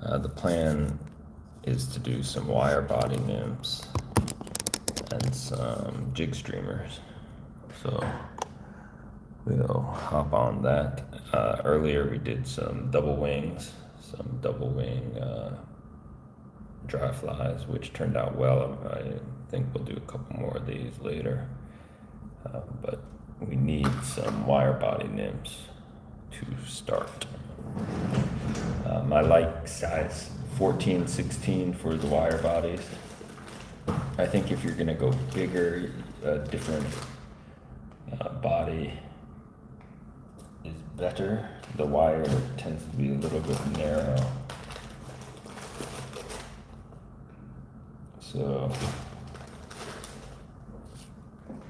The plan is to do some wire body nymphs and some jig streamers. So we'll hop on that. Earlier we did some double wing dry flies, which turned out well. I think we'll do a couple more of these later. But we need some wire body nymphs to start. I like size 14, 16 for the wire bodies. I think if you're gonna go bigger, different body is better. The wire tends to be a little bit narrow. So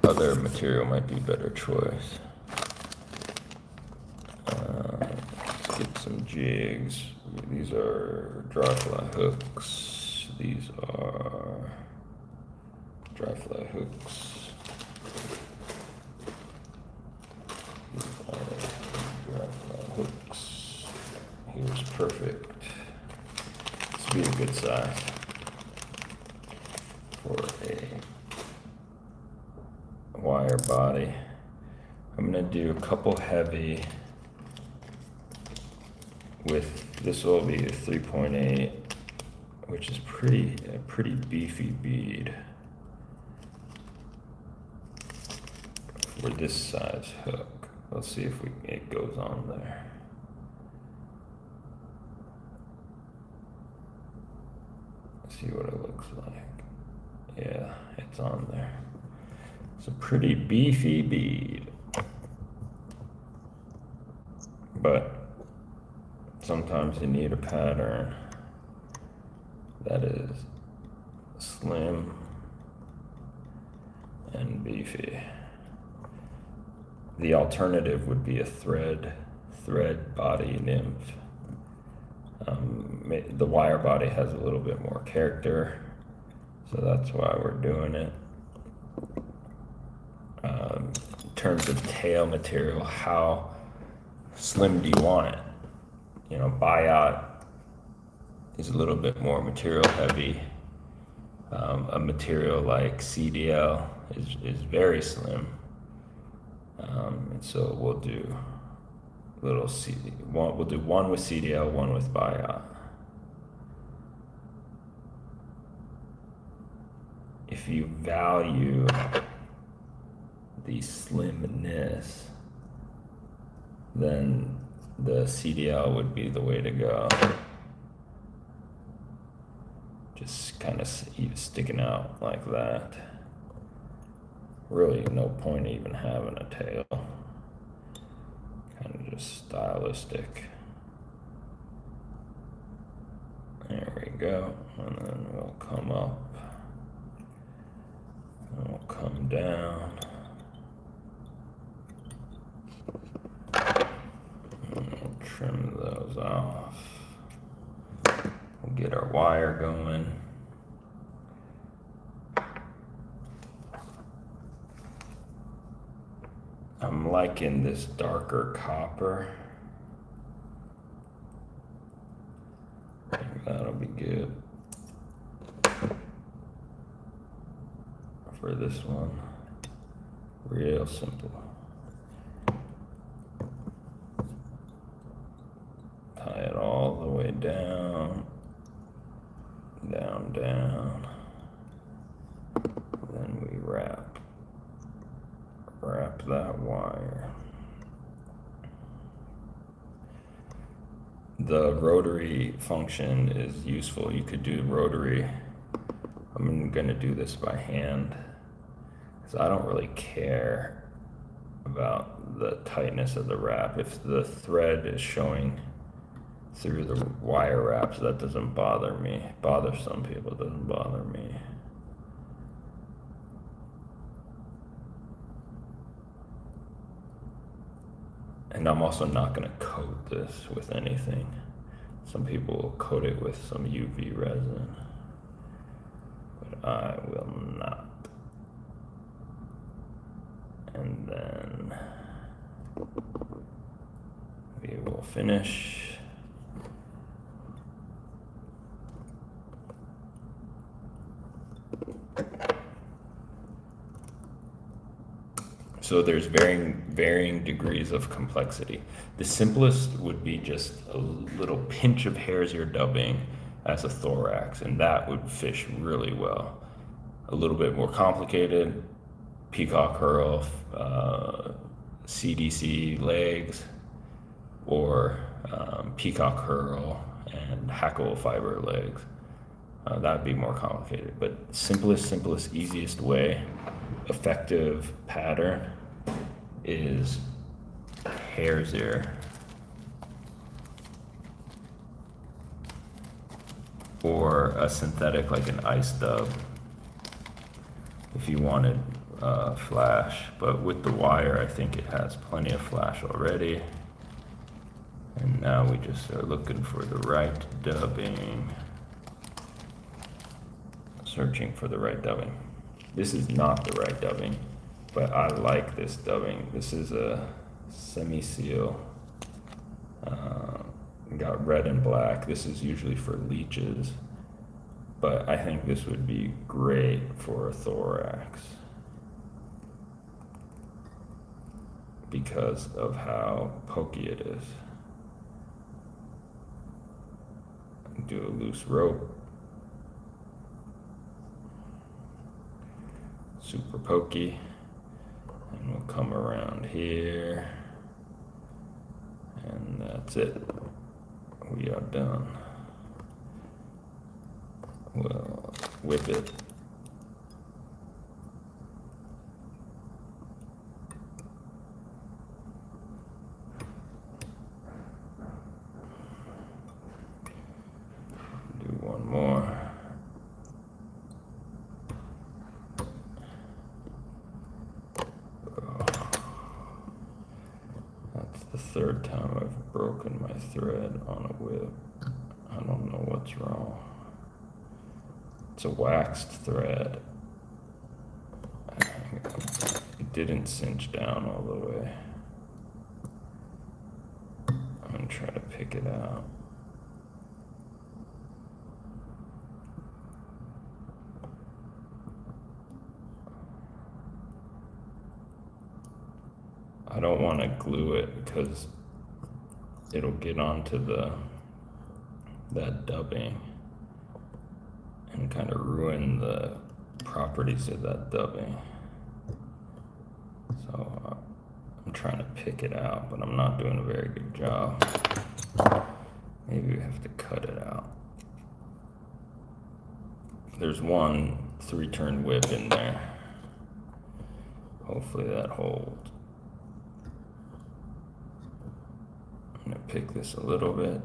other material might be a better choice. Let's get some jigs. These are dry fly hooks. These are dry fly hooks. These are dry fly hooks. Here's perfect. This would be a good size for a wire body. I'm gonna do a couple heavy with, this will be a 3.8, which is a pretty beefy bead for this size hook. Let's see if it goes on there. Let's see what it looks like. Yeah, it's on there. It's a pretty beefy bead, but sometimes you need a pattern that is slim and beefy. The alternative would be a thread body nymph. The wire body has a little bit more character, so that's why we're doing it. In terms of tail material, how slim do you want it? You know, biot is a little bit more material heavy. A material like CDL is very slim. And so we'll do we'll do one with CDL, one with biot. If you value the slimness, then the CDL would be the way to go. Just kind of sticking out like that. Really no point even having a tail. Kind of just stylistic. There we go. And then we'll come up. And we'll come down. Trim those off. We'll get our wire going. I'm liking this darker copper. I think that'll be good for this one. Real simple. Tie it all the way down, down, down. Then we wrap that wire. The rotary function is useful. You could do rotary. I'm gonna do this by hand because I don't really care about the tightness of the wrap. If the thread is showing through the wire wraps, that doesn't bother me. Bother some people, it doesn't bother me. And I'm also not going to coat this with anything. Some people will coat it with some UV resin, but I will not. And then we will finish So there's varying degrees of complexity. The simplest would be just a little pinch of hare's ear dubbing as a thorax, and that would fish really well. A little bit more complicated, peacock herl, CDC legs, or peacock herl and hackle fiber legs. That'd be more complicated, but simplest, easiest way, effective pattern is hare's ear or a synthetic like an ice dub if you wanted flash, but with the wire I think it has plenty of flash already. And now we just are looking for the right dubbing. Searching for the right dubbing. This is not the right dubbing, but I like this dubbing. This is a semi-seal. Got red and black. This is usually for leeches, but I think this would be great for a thorax because of how pokey it is. Do a loose rope. Super pokey, and we'll come around here, and that's it. We are done. We'll whip it. Do one more. The third time I've broken my thread on a whip. I don't know what's wrong. It's a waxed thread. It didn't cinch down all the way. I'm gonna try to pick it out. I don't want to glue it because it'll get onto that dubbing and kind of ruin the properties of that dubbing. So I'm trying to pick it out, but I'm not doing a very good job. Maybe we have to cut it out. There's one 3-turn whip in there. Hopefully that holds. I'm gonna pick this a little bit.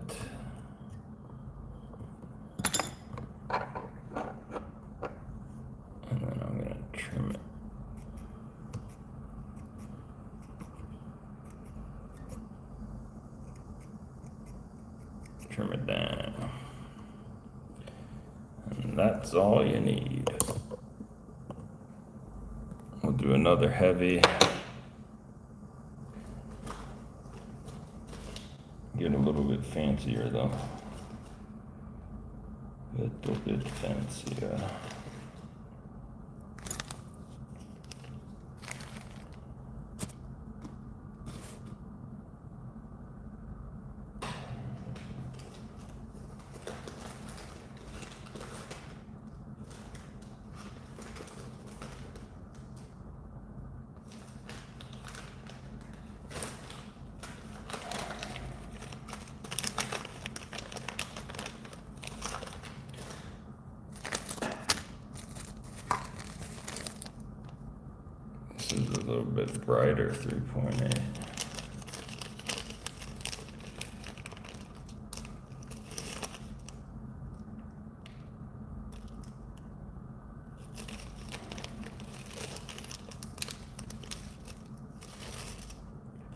And then I'm gonna trim it. Trim it down. And that's all you need. We'll do another heavy. Get a little bit fancier though. Little bit fancier. This is a little bit brighter 3.8.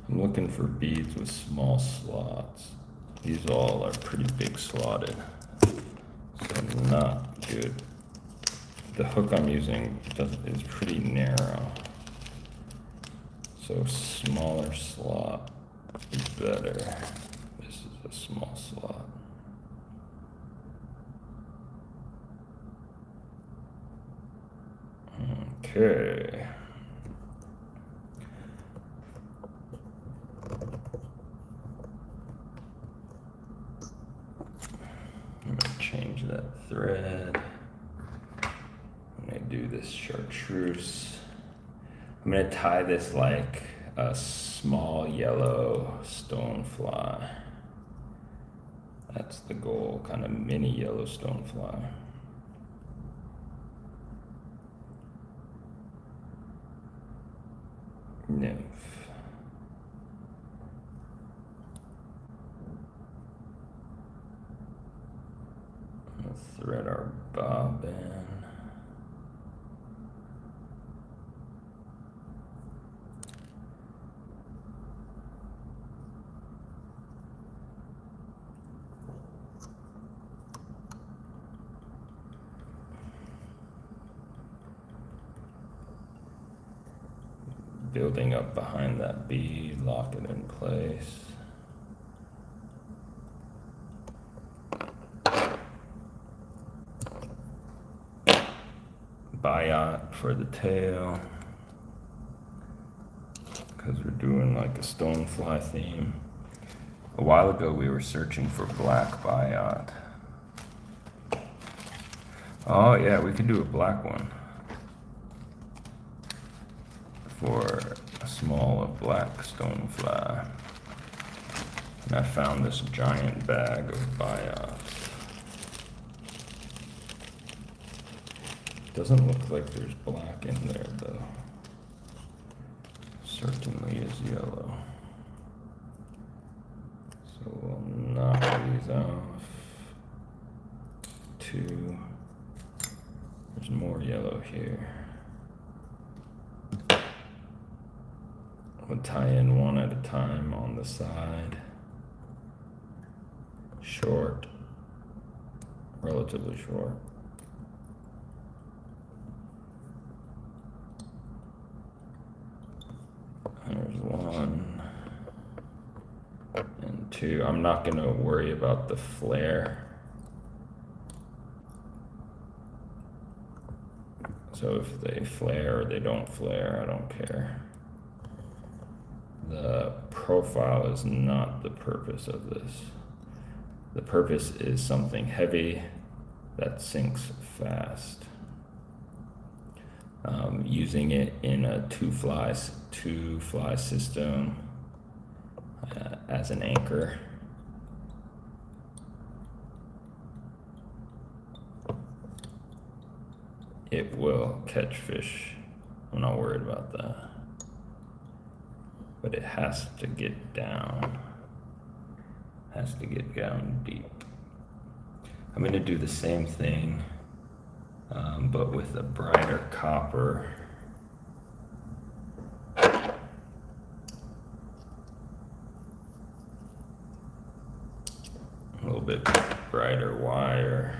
I'm looking for beads with small slots. These all are pretty big slotted, so not good. The hook I'm using is pretty narrow, so smaller slot is better. This is a small slot. Okay. that thread. I'm gonna do this chartreuse. I'm gonna tie this like a small yellow stonefly. That's the goal, kind of mini yellow stonefly. Nymph. We'll thread our bobbin. Building up behind that bead, lock it in place. Biot for the tail, because we're doing like a stonefly theme. A while ago we were searching for black biot. Oh yeah, we could do a black one. For a small black stonefly. And I found this giant bag of biots. Doesn't look like there's black in there though. Certainly is yellow. So we'll knock these off. 2. There's more yellow here. We'll tie in one at a time on the side. Short, relatively short. There's 1 and 2. I'm not going to worry about the flare. So if they flare or they don't flare, I don't care. The profile is not the purpose of this. The purpose is something heavy that sinks fast. Using it in a two-fly system as an anchor. It will catch fish. I'm not worried about that. But it has to get down. Has to get down deep. I'm going to do the same thing, but with a brighter copper. A little bit brighter wire.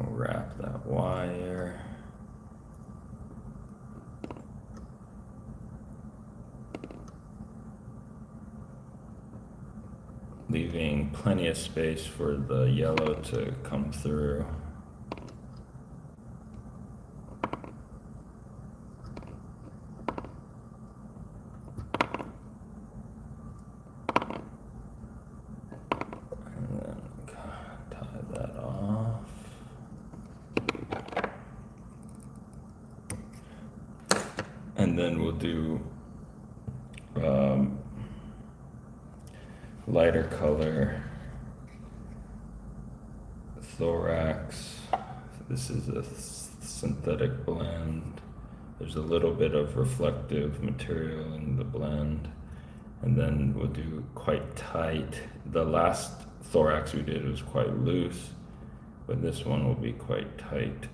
Wrap that wire. Leaving plenty of space for the yellow to come through. And then tie that off. And then we'll do lighter color thorax. This is a synthetic blend. There's a little bit of reflective material in the blend. And then we'll do quite tight. The last thorax we did was quite loose, but this one will be quite tight.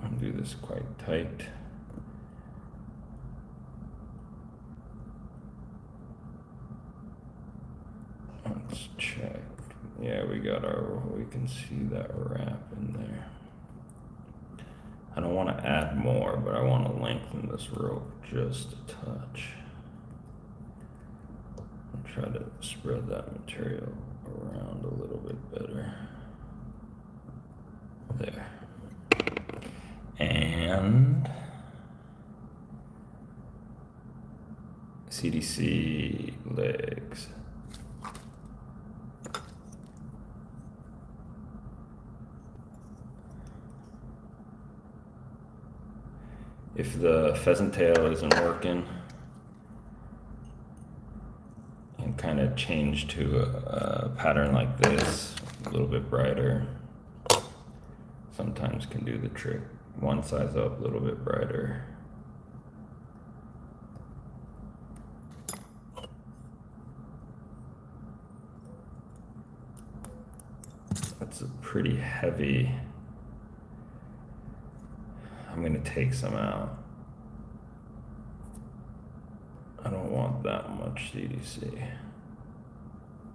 I'll do this quite tight. Let's check. Yeah, we can see that wrap in there. I don't want to add more, but I want to lengthen this rope just a touch. to spread that material around a little bit better. There. And CDC legs. If the pheasant tail isn't working, and kind of change to a pattern like this, a little bit brighter. Sometimes can do the trick. One size up, a little bit brighter. That's a pretty heavy. I'm gonna take some out. I don't want that much CDC.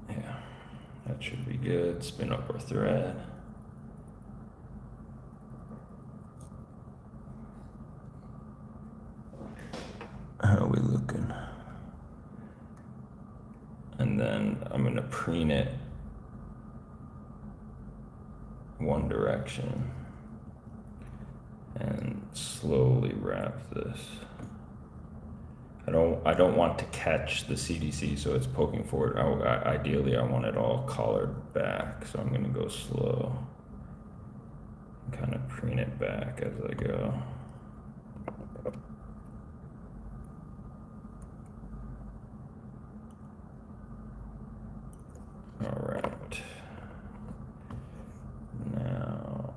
Yeah, that should be good. Spin up our thread. How are we looking? And then I'm gonna preen it one direction and slowly wrap this. I don't want to catch the CDC so it's poking forward. Ideally I want it all collared back, so I'm gonna go slow and kind of preen it back as I go. All right. Now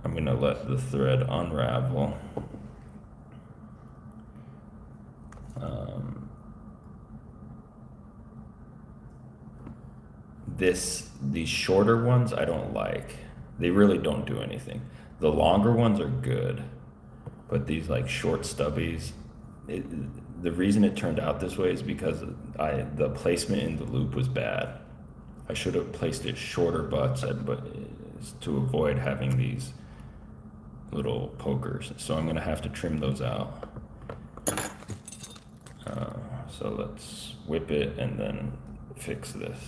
I'm gonna let the thread unravel. These shorter ones I don't like. They really don't do anything. The longer ones are good, but these like short stubbies, the reason it turned out this way is because the placement in the loop was bad. I should have placed it shorter butts, but to avoid having these little pokers. So I'm gonna have to trim those out. So let's whip it and then fix this.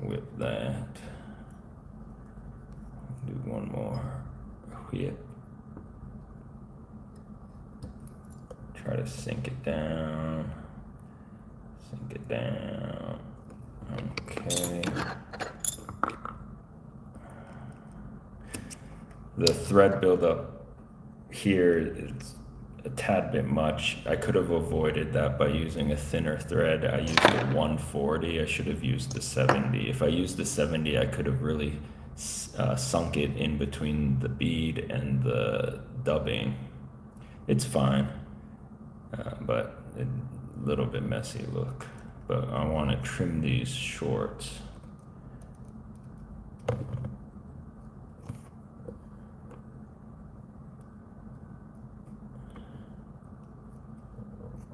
Whip that. Do one more whip. Try to sink it down. Sink it down. Okay. The thread buildup here is a tad bit much. I could have avoided that by using a thinner thread. I used the 140. I should have used the 70. If I used the 70, I could have really sunk it in between the bead and the dubbing. It's fine, but a little bit messy look. But I want to trim these shorts.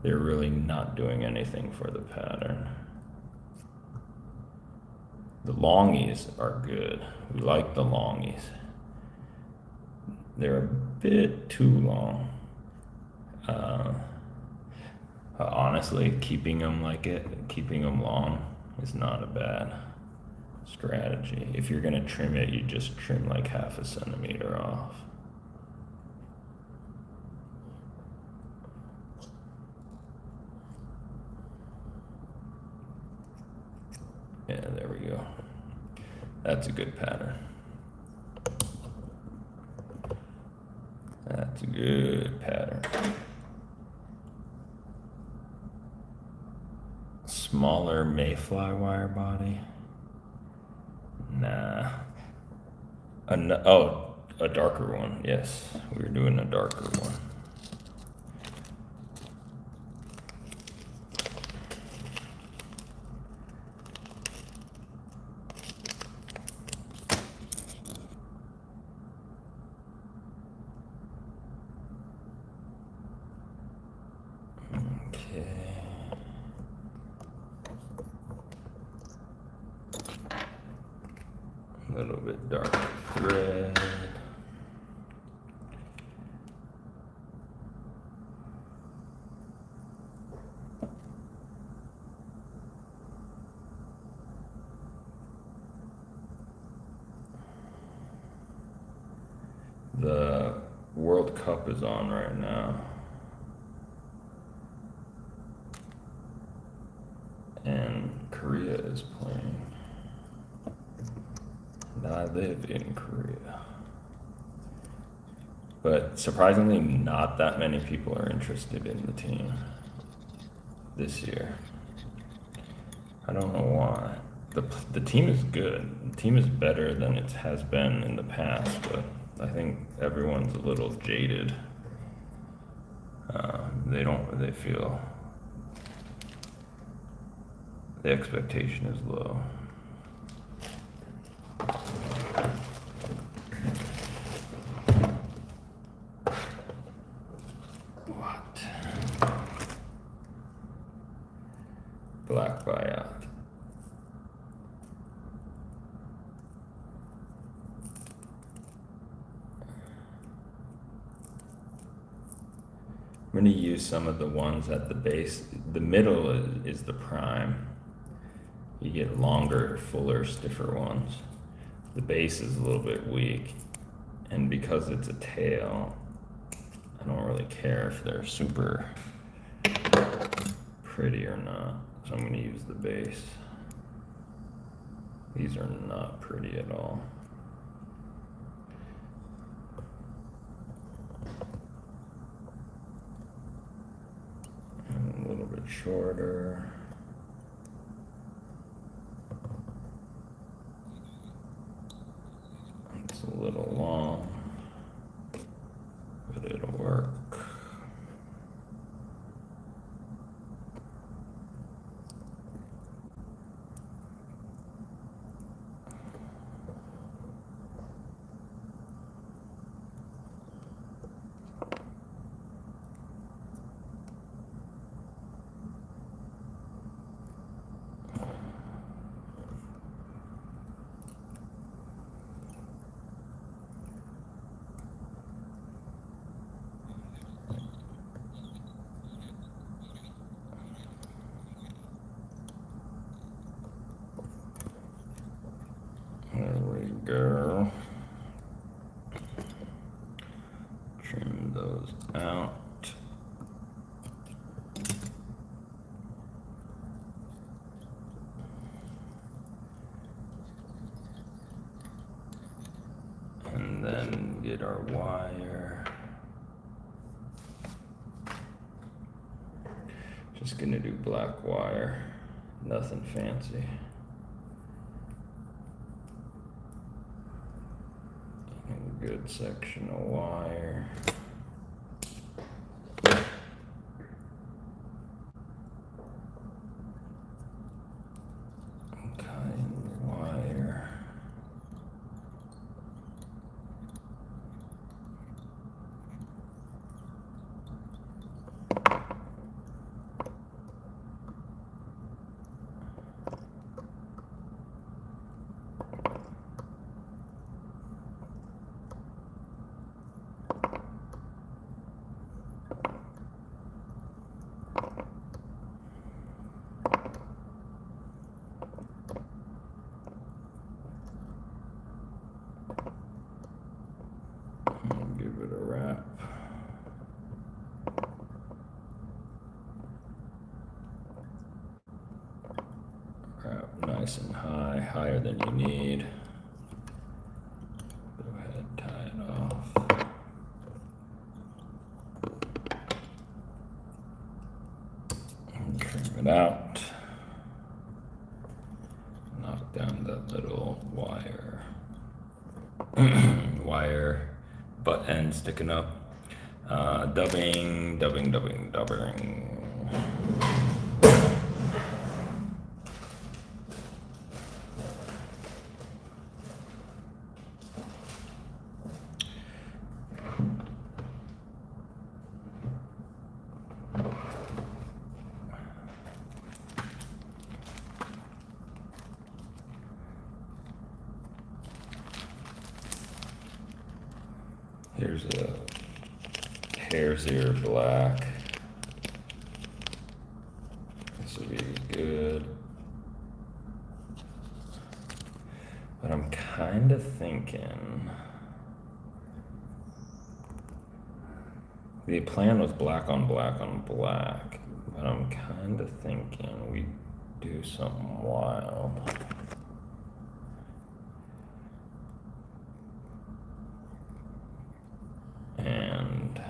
They're really not doing anything for the pattern. The longies are good. We like the longies. They're a bit too long. Honestly, keeping them long is not a bad strategy. If you're gonna trim it, you just trim like 1/2 centimeter off. Yeah, there we go. That's a good pattern. That's a good pattern. Smaller mayfly wire body? Nah. A darker one, yes. We're doing a darker one. A little bit dark thread. The World Cup is on right now. And Korea is playing. And I live in Korea. But surprisingly, not that many people are interested in the team this year. I don't know why. The team is good. The team is better than it has been in the past, but I think everyone's a little jaded. They feel the expectation is low. What? Black buyout. I'm going to use some of the ones at the base. The middle is the prime. You get longer, fuller, stiffer ones. The base is a little bit weak. And because it's a tail, I don't really care if they're super pretty or not. So I'm going to use the base. These are not pretty at all. A little bit shorter. It's a little long, but it'll work. There we go. Trim those out. And then get our wire. Just gonna do black wire, nothing fancy. A good section of wire. Give it a wrap. Wrap nice and high, higher than you need. Go ahead, tie it off. And trim it out. Knock down that little wire. Wire butt end sticking up. Dubbing. Here's a hare's ear black. This would be good. But I'm kind of thinking the plan was black on black on black, but I'm kind of thinking we do something wild. And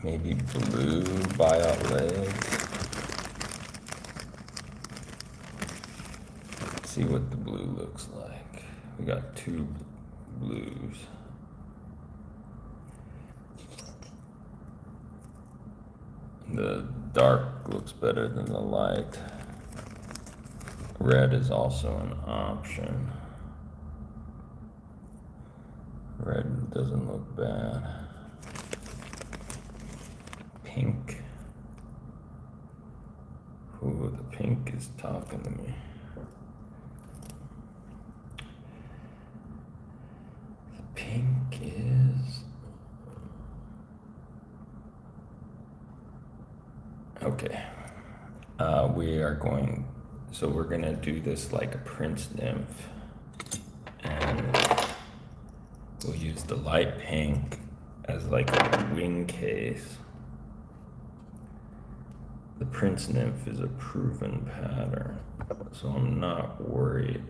maybe blue buyout legs. Let's see what the blue looks like. We got two blues. The dark looks better than the light. Red is also an option. Red doesn't look bad. Pink. Ooh, the pink is talking to me. The pink is... Okay. We're gonna do this like a prince nymph. And we'll use the light pink as like a wing case. The prince nymph is a proven pattern, so I'm not worried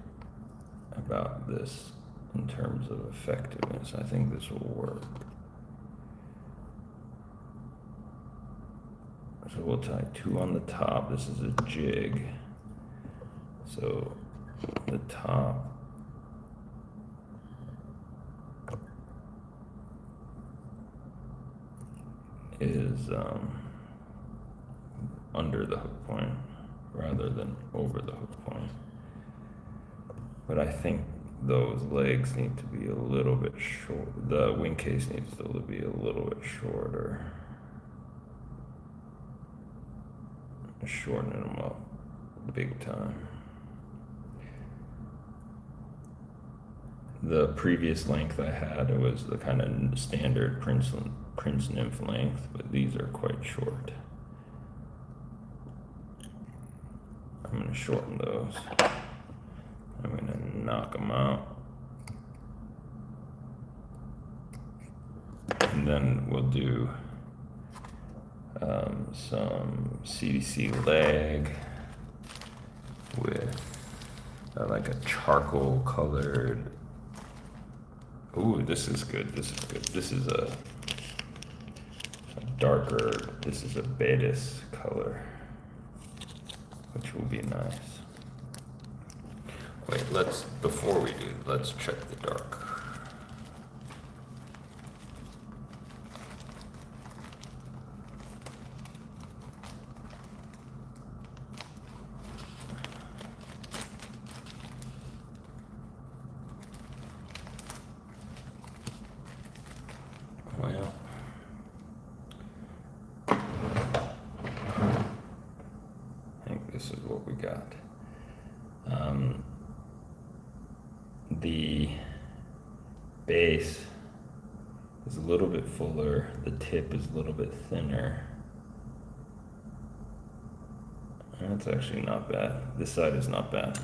about this in terms of effectiveness. I think this will work. So we'll tie two on the top. This is a jig. So the top is under the hook point rather than over the hook point. But I think those legs need to be a little bit short. The wing case needs to be a little bit shorter. Shortening them up big time. The previous length I had, it was the kind of standard prince nymph length, but these are quite short. I'm going to shorten those. I'm going to knock them out. And then we'll do some CDC leg with like a charcoal colored. Ooh, this is good. This is good. This is a darker. This is a betis color, which will be nice. Wait, before we do, let's check the dark. Well, I think this is what we got. The base is a little bit fuller, the tip is a little bit thinner. That's actually not bad. This side is not bad.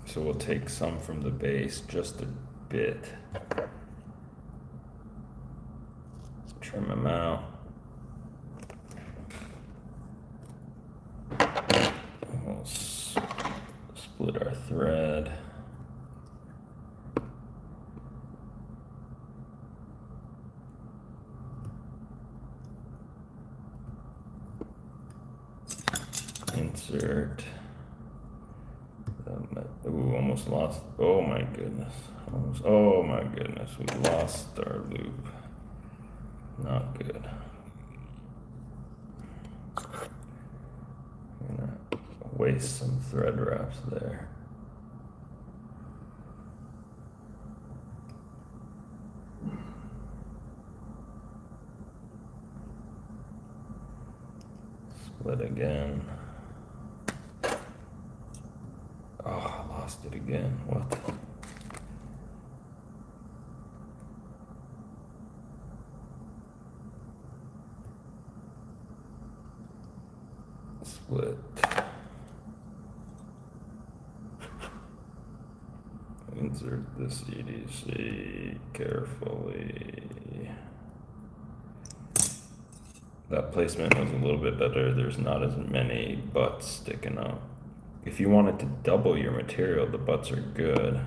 So we'll take some from the base, just a bit. Trim them out. We'll split our thread. Insert. Ooh, almost lost. Oh my goodness. Oh my goodness. We lost our loop. Not good. I'm gonna waste some thread wraps there. Split again. Oh, I lost it again. What? Insert this EDC carefully. That placement was a little bit better. There's not as many butts sticking up. If you wanted to double your material, the butts are good.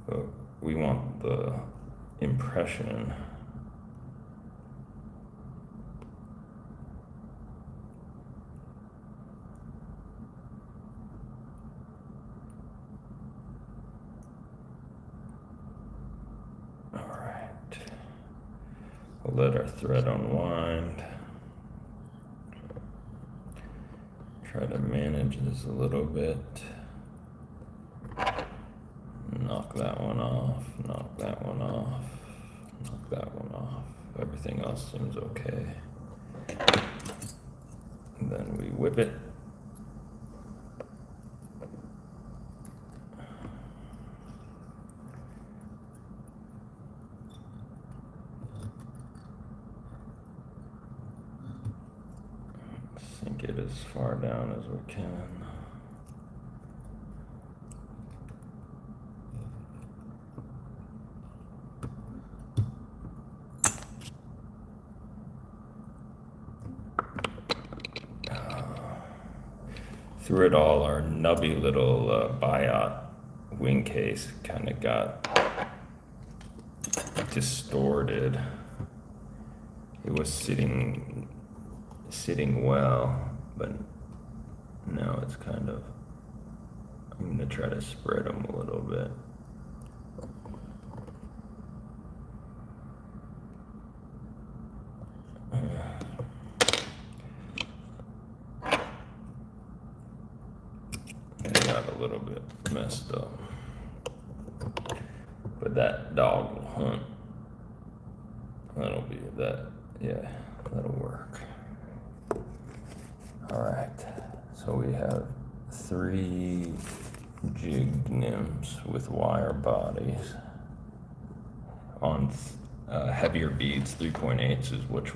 But we want the impression. We'll let our thread unwind. Try to manage this a little bit. Knock that one off, knock that one off, knock that one off. Everything else seems okay. And then we whip it. Sink it as far down as we can. Through it all, our nubby little biot wing case kind of got distorted. It was sitting well, but now it's kind of, I'm gonna try to spread them a little bit. It got a little bit messed up, but that dog will hunt. That'll be that, yeah, that'll work. All right, so we have 3 jig nymphs with wire bodies on heavier beads. 3.8s is what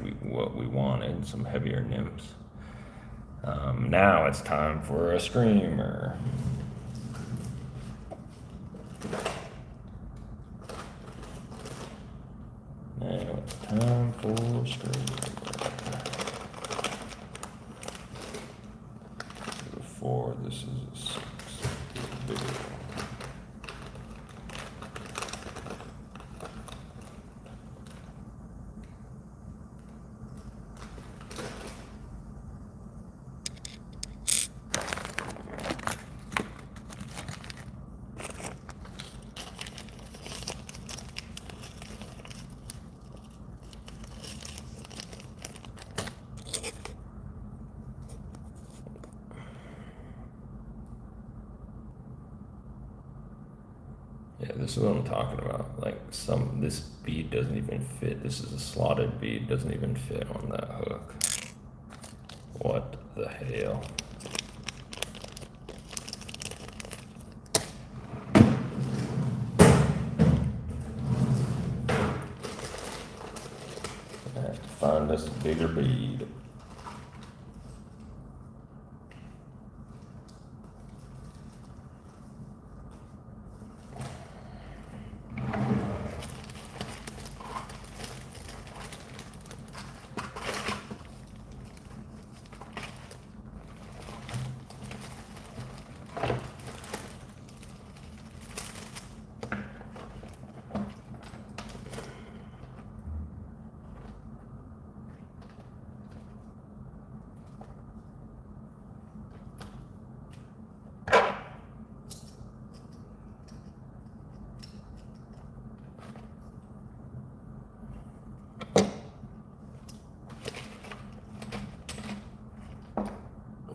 we wanted, some heavier nymphs. Now it's time for a screamer. Now it's time for a screamer. 4, this is a 6. Bigger. Yeah, this is what I'm talking about. Like this bead doesn't even fit. This is a slotted bead, doesn't even fit on that hook. What the hell? I have to find us a bigger bead.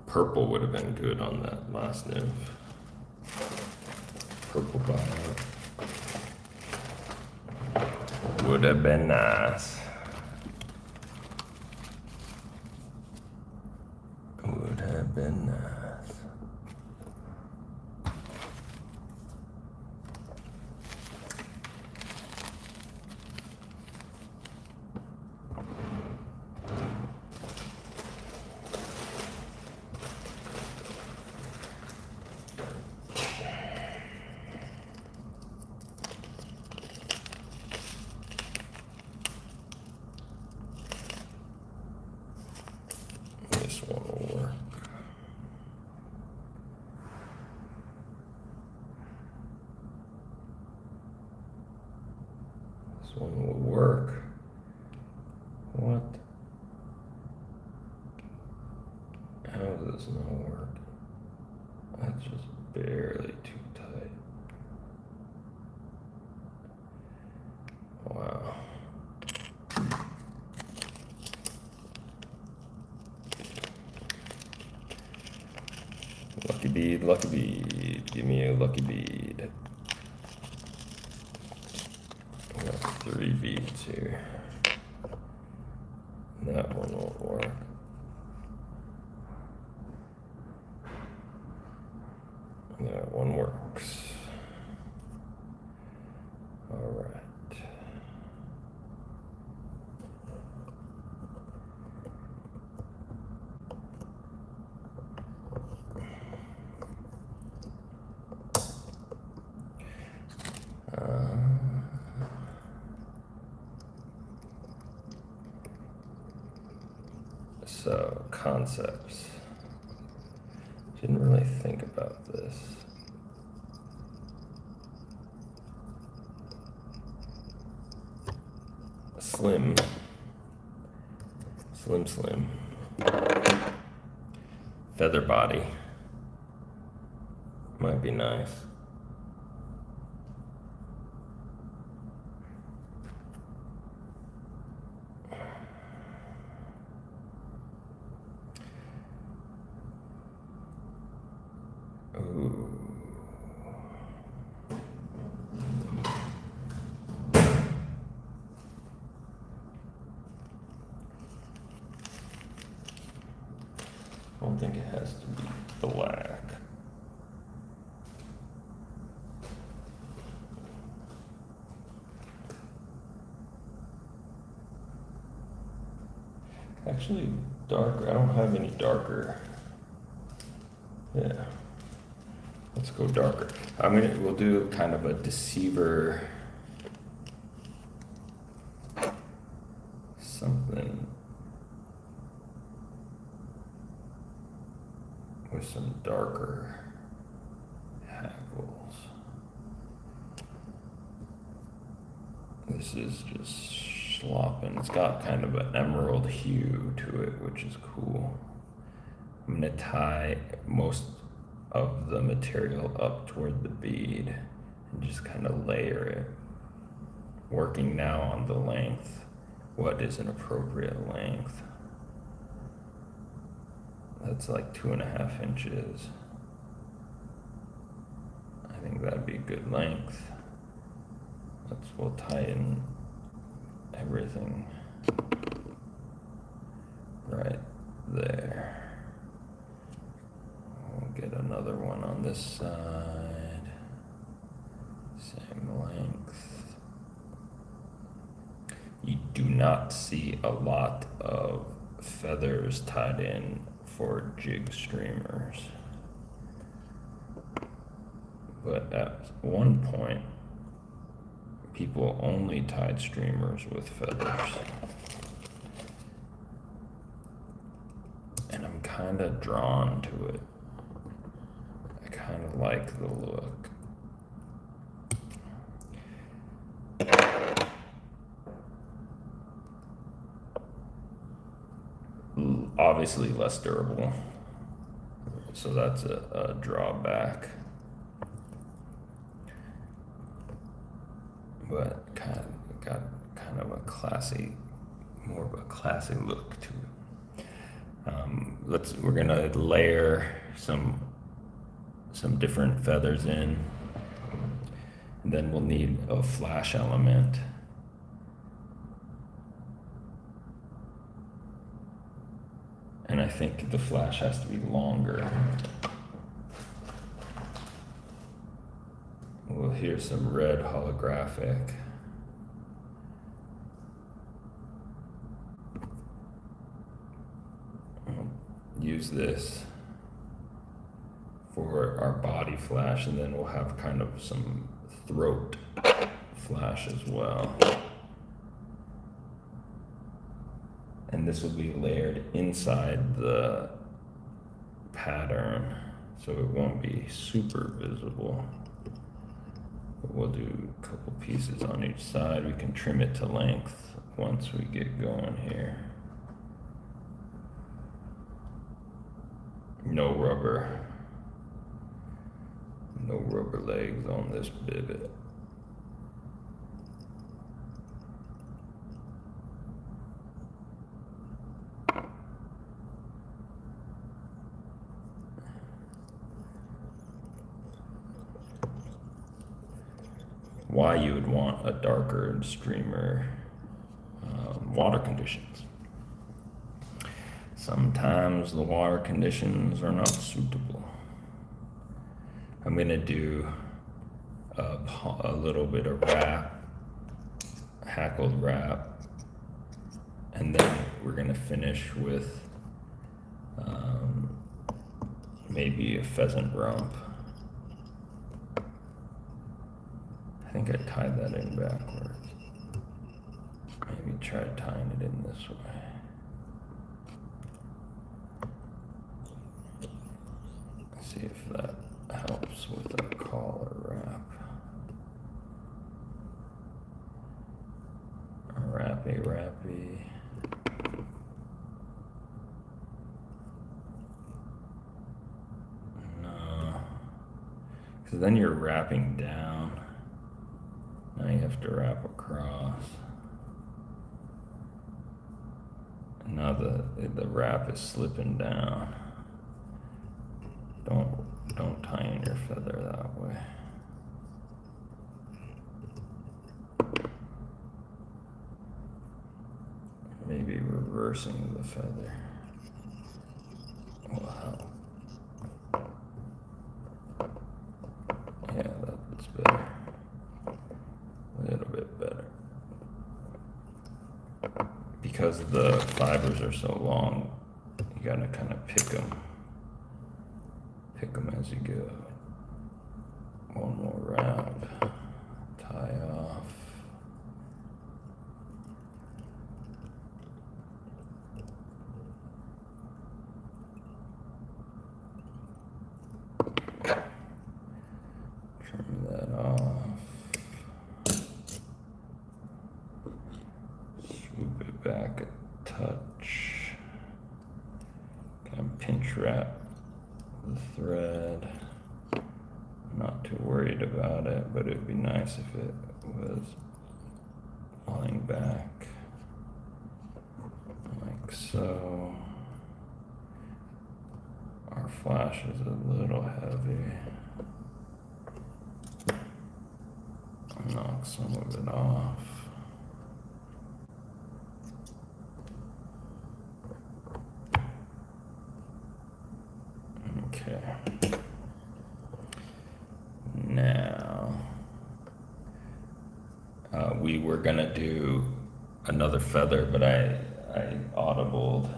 Purple would have been good on that last nymph. Purple biot would have been nice. Would have been nice. This one will work. What? How does this not work? That's just barely too tight. Wow. Lucky bead, lucky bead. Give me a lucky bead. I got 3 beads here. That one won't work. That one works. All right. So, concepts. Didn't really think about this. Slim. Feather body. Might be nice. Ooh. I don't think it has to be black. Actually, darker. I don't have any darker. Yeah. Let's go darker. We'll do kind of a deceiver. Something with some darker hackles. This is just slopping. It's got kind of an emerald hue to it, which is cool. I'm gonna tie most of the material up toward the bead and just kind of layer it. Working now on the length. What is an appropriate length? That's like 2.5 inches. I think that'd be a good length. We'll tighten everything right there. We'll get another one on this side. Same length. You do not see a lot of feathers tied in for jig streamers. But at one point, people only tied streamers with feathers. And I'm kind of drawn to it. I kind of like the look. Obviously less durable, so that's a drawback. But got kind of a classy, more of a classy look to it. We're gonna layer some different feathers in, and then we'll need a flash element. And I think the flash has to be longer. We'll hear some red holographic. Use this for our body flash, and then we'll have kind of some throat flash as well. And this will be layered inside the pattern, so it won't be super visible. But we'll do a couple pieces on each side. We can trim it to length once we get going here. No rubber legs on this bivot. Why you would want a darker and streamer water conditions. Sometimes the water conditions are not suitable. I'm gonna do a little bit of wrap, hackled wrap, and then we're gonna finish with maybe a pheasant rump. I think I tied that in backwards. Maybe try tying it in this way. See if that helps with a collar wrap. Wrappy. No, because then you're wrapping down. Now you have to wrap across. And now the wrap is slipping down. Don't tie in your feather that way. Maybe reversing the feather will help. Yeah, that's better. A little bit better. Because the fibers are so long, you gotta kind of pick them as you go. One more round, tie off. Trim that off. Swoop it back a touch. Kind of pinch wrap the thread. I'm not too worried about it, but it'd be nice if it was lying back like so. Our flash is a little heavy. Knock some of it off. Okay. Now, we were gonna do another feather, but I audibled.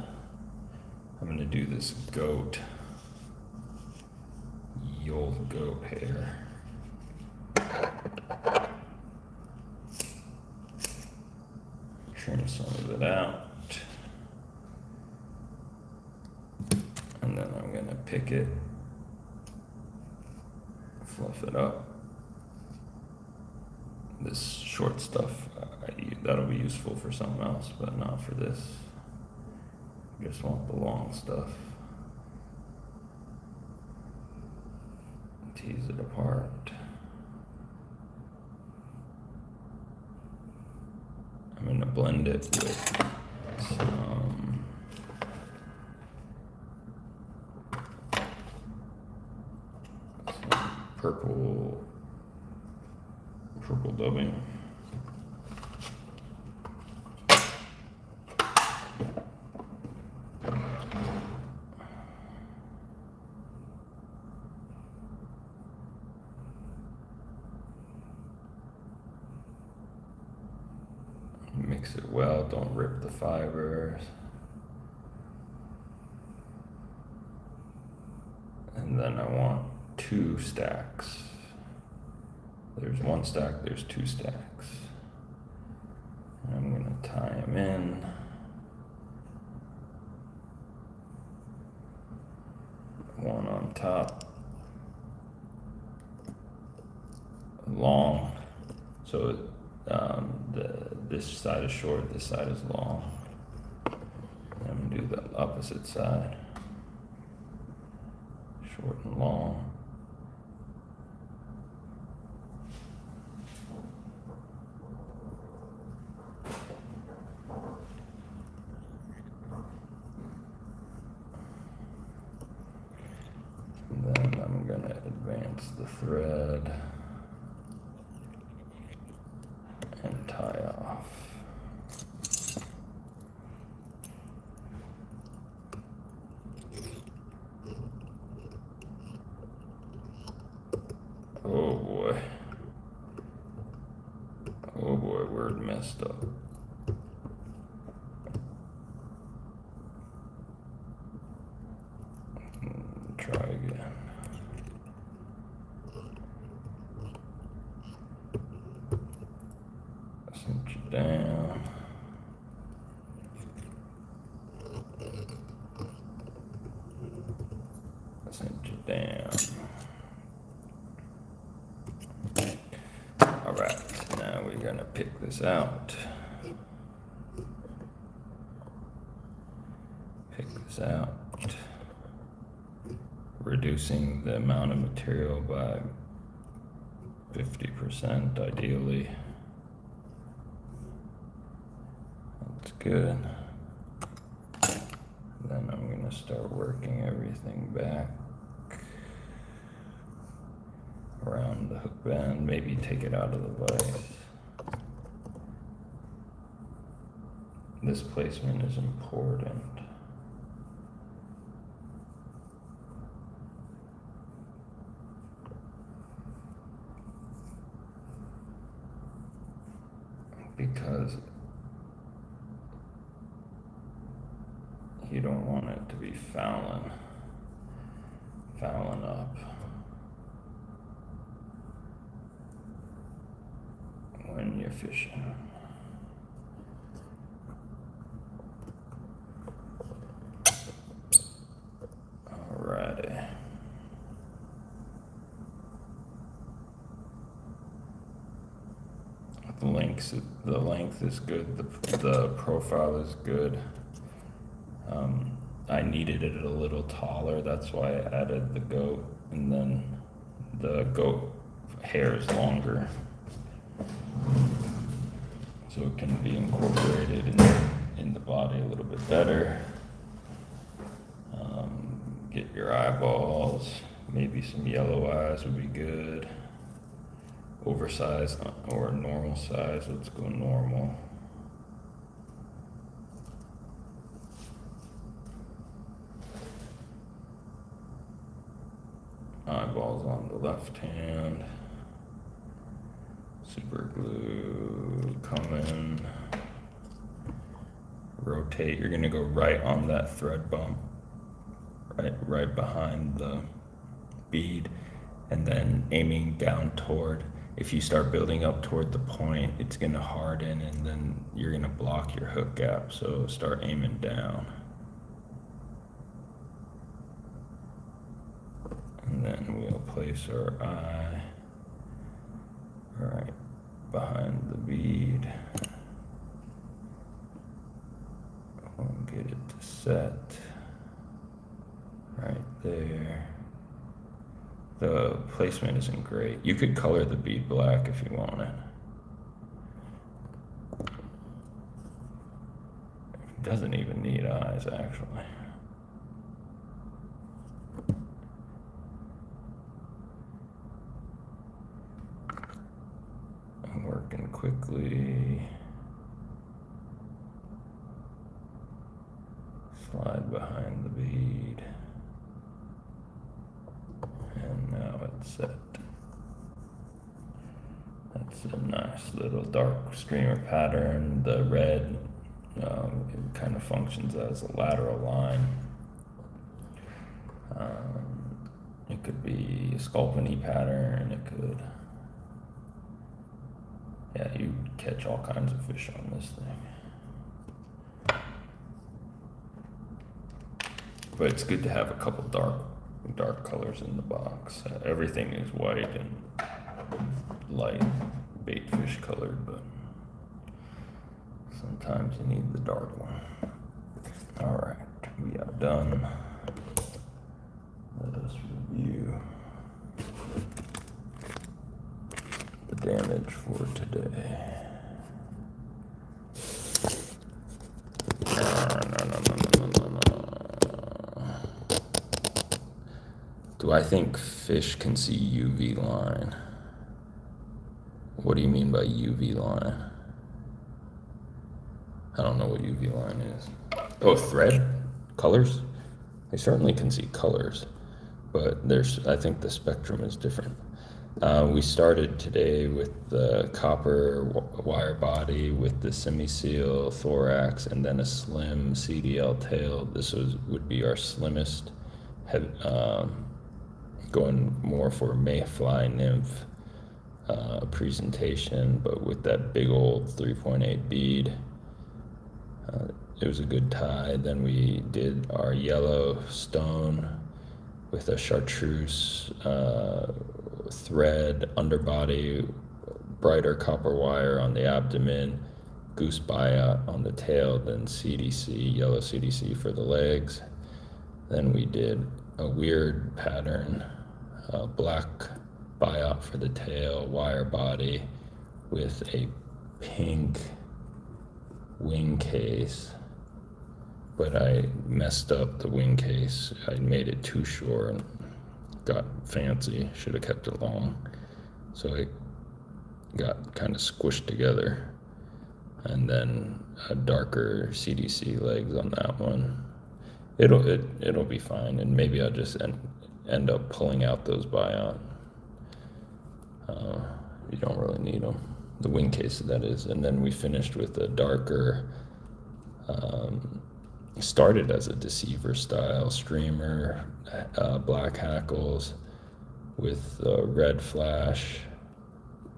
I'm gonna do this goat, old goat hair. Trim some of it out. And then I'm gonna pick it, fluff it up. This short stuff, that'll be useful for something else, but not for this. I just want the long stuff. Tease it apart. I'm gonna blend it with some purple dubbing. Mix it well, don't rip the fibers. And then I want 2 stacks. There's 1 stack, there's 2 stacks. And I'm gonna tie them in. One on top long. So this side is short, this side is long. I'm gonna do the opposite side, short and long. And then I'm gonna advance the thread and tie off. Oh boy. Oh boy, word messed up. Try again. Cinch it down. Cinch it down. All right, now we're gonna pick this out. Pick this out. Reducing the amount of material by 50% ideally. That's good. Then I'm gonna start working everything back around the hook band, maybe take it out of the vise. This placement is important. Because you don't want it to be fouling up when you're fishing. Alrighty. The length is good. The profile is good. I needed it a little taller. That's why I added the goat, and then the goat hair is longer, so it can be incorporated in the body a little bit better. Get your eyeballs. Maybe some yellow eyes would be good. Oversized or normal size. Let's go normal. Eyeballs on the left hand. Super glue coming. Rotate. You're gonna go right on that thread bump. Right behind the bead, and then aiming down toward. If you start building up toward the point, it's gonna harden, and then you're gonna block your hook gap. So start aiming down. And then we'll place our eye right behind the bead. We'll get it to set right there. The placement isn't great. You could color the bead black if you wanted. It doesn't even need eyes, actually. I'm working quickly. Slide behind the bead. And now it's set. That's a nice little dark streamer pattern. The red it kind of functions as a lateral line. It could be a sculpin-y pattern. It could, yeah, you catch all kinds of fish on this thing. But it's good to have a couple dark colors in the box. Everything is white and light bait fish colored, but sometimes you need the dark one. All right, we are done. Let us review the damage for today. Do I think fish can see UV line? What do you mean by UV line? I don't know what UV line is. Oh, thread? Colors? They certainly can see colors, but I think the spectrum is different. We started today with the copper wire body with the semi-seal thorax and then a slim CDL tail. This would be our slimmest, going more for mayfly nymph presentation, but with that big old 3.8 bead. It was a good tie. Then we did our yellow stone with a chartreuse thread underbody, brighter copper wire on the abdomen, goose biot on the tail, then CDC, yellow CDC for the legs. Then we did a weird pattern, black biot for the tail, wire body with a pink wing case, but I messed up the wing case. I made it too short and got fancy. Should have kept it long. So it got kind of squished together. And then a darker CDC legs on that one. It'll be fine, and maybe I'll just end up pulling out those biot. You don't really need them. The wing case, that is. And then we finished with a darker, started as a deceiver style streamer, black hackles with red flash,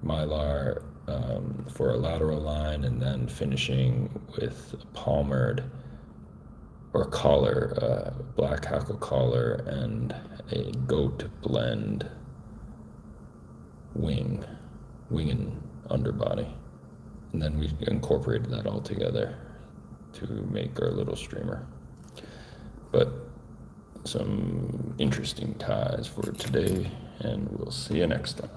mylar for a lateral line, and then finishing with a palmered or collar, black hackle collar and a goat blend wing and underbody. And then we incorporated that all together to make our little streamer. But some interesting ties for today, and we'll see you next time.